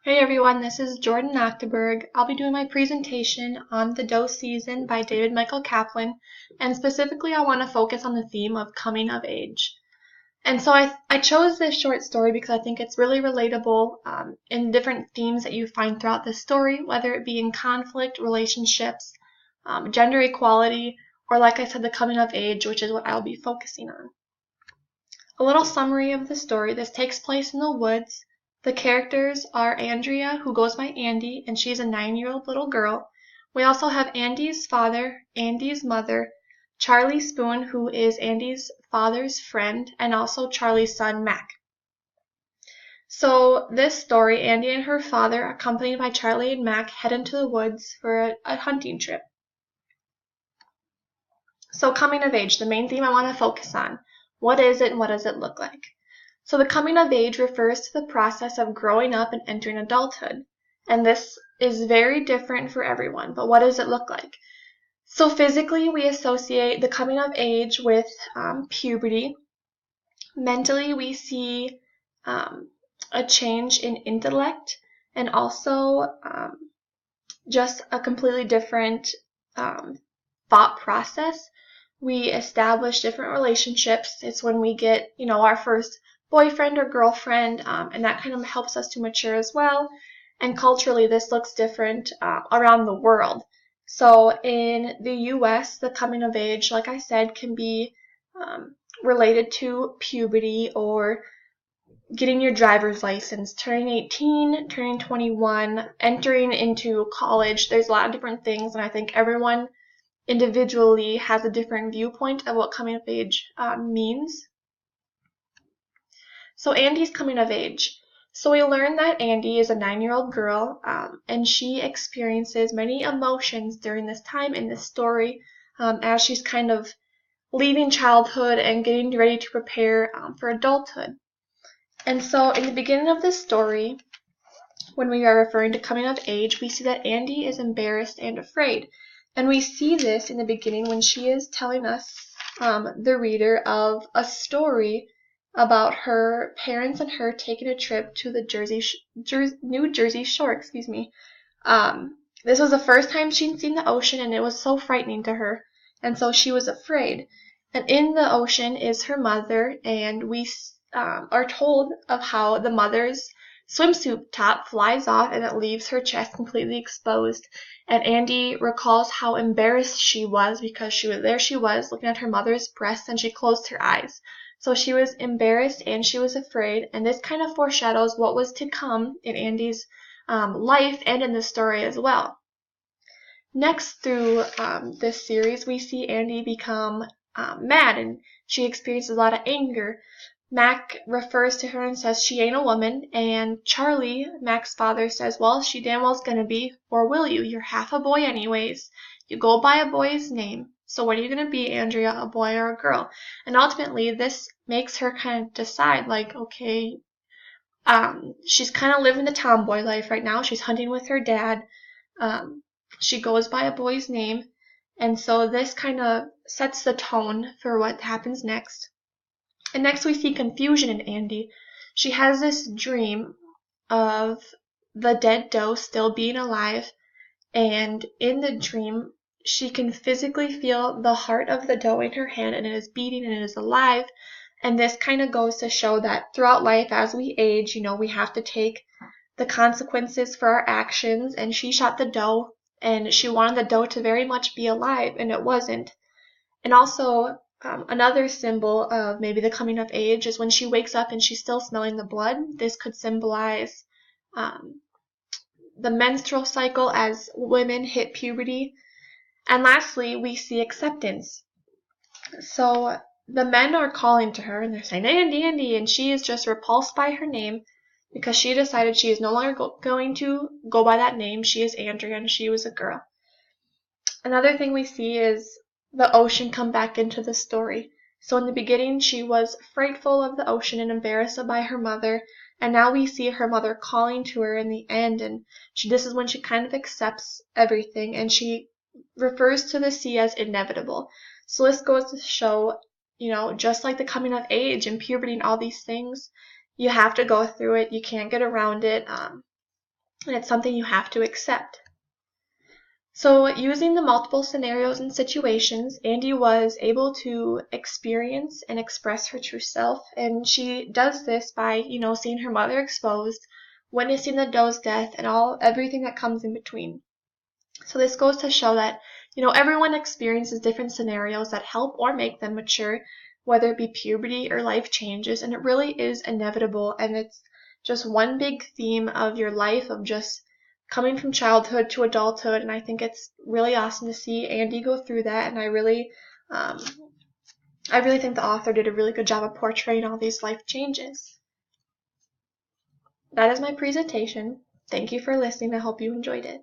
Hey everyone, this is Jordan Nachteberg. I'll be doing my presentation on The Doe Season by David Michael Kaplan, and specifically I want to focus on the theme of coming of age. And so I chose this short story because I think it's really relatable in different themes that you find throughout the story, whether it be in conflict, relationships, gender equality, or like I said, the coming of age, which is what I'll be focusing on. A little summary of the story. This takes place in the woods. The characters are Andrea, who goes by Andy, and she's a 9-year-old little girl. We also have Andy's father, Andy's mother, Charlie Spoon, who is Andy's father's friend, and also Charlie's son, Mac. So this story, Andy and her father, accompanied by Charlie and Mac, head into the woods for a hunting trip. So coming of age, the main theme I want to focus on. What is it and what does it look like? So the coming of age refers to the process of growing up and entering adulthood. And this is very different for everyone, but what does it look like? So physically, we associate the coming of age with puberty. Mentally, we see a change in intellect and also just a completely different thought process. We establish different relationships. It's when we get, our first boyfriend or girlfriend, and that kind of helps us to mature as well. And culturally, this looks different around the world. So in the U.S., the coming of age, like I said, can be related to puberty or getting your driver's license, turning 18, turning 21, entering into college. There's a lot of different things, and I think everyone individually has a different viewpoint of what coming of age means. So Andy's coming of age. So we learn that Andy is a 9-year-old girl, and she experiences many emotions during this time in this story as she's kind of leaving childhood and getting ready to prepare for adulthood. And so in the beginning of this story, when we are referring to coming of age, we see that Andy is embarrassed and afraid. And we see this in the beginning when she is telling us, the reader, of a story about her parents and her taking a trip to the New Jersey Shore. This was the first time she'd seen the ocean, and it was so frightening to her, and so she was afraid. And in the ocean is her mother, and we are told of how the mother's swimsuit top flies off and it leaves her chest completely exposed. And Andy recalls how embarrassed she was because she was looking at her mother's breasts, and she closed her eyes. So she was embarrassed and she was afraid, and this kind of foreshadows what was to come in Andy's life and in the story as well. Next through this series, we see Andy become mad, and she experiences a lot of anger. Mac refers to her and says she ain't a woman, and Charlie, Mac's father, says, well, she damn well's gonna be, or will you? You're half a boy anyways. You go by a boy's name. So what are you gonna be, Andrea, a boy or a girl? And ultimately, this makes her kind of decide, like, okay, she's kind of living the tomboy life right now. She's hunting with her dad. She goes by a boy's name, and so this kind of sets the tone for what happens next. And next we see confusion in Andy. She has this dream of the dead doe still being alive, and in the dream she can physically feel the heart of the doe in her hand, and it is beating and it is alive. And this kind of goes to show that throughout life, as we age, we have to take the consequences for our actions. And she shot the doe, and she wanted the doe to very much be alive, and it wasn't. And also, another symbol of maybe the coming of age is when she wakes up and she's still smelling the blood. This could symbolize the menstrual cycle as women hit puberty. And lastly, we see acceptance. So the men are calling to her and they're saying, Andy, Andy, and she is just repulsed by her name because she decided she is no longer going to go by that name. She is Andrea and she was a girl. Another thing we see is the ocean come back into the story. So in the beginning, she was frightful of the ocean and embarrassed by her mother, and now we see her mother calling to her in the end, and this is when she kind of accepts everything, and she refers to the sea as inevitable. So this goes to show, just like the coming of age and puberty and all these things, you have to go through it. You can't get around it. and it's something you have to accept. So using the multiple scenarios and situations, Andy was able to experience and express her true self, and she does this by, seeing her mother exposed, witnessing the doe's death, and everything that comes in between. So this goes to show that, everyone experiences different scenarios that help or make them mature, whether it be puberty or life changes, and it really is inevitable, and it's just one big theme of your life of just coming from childhood to adulthood, and I think it's really awesome to see Andy go through that, and I really think the author did a really good job of portraying all these life changes. That is my presentation. Thank you for listening. I hope you enjoyed it.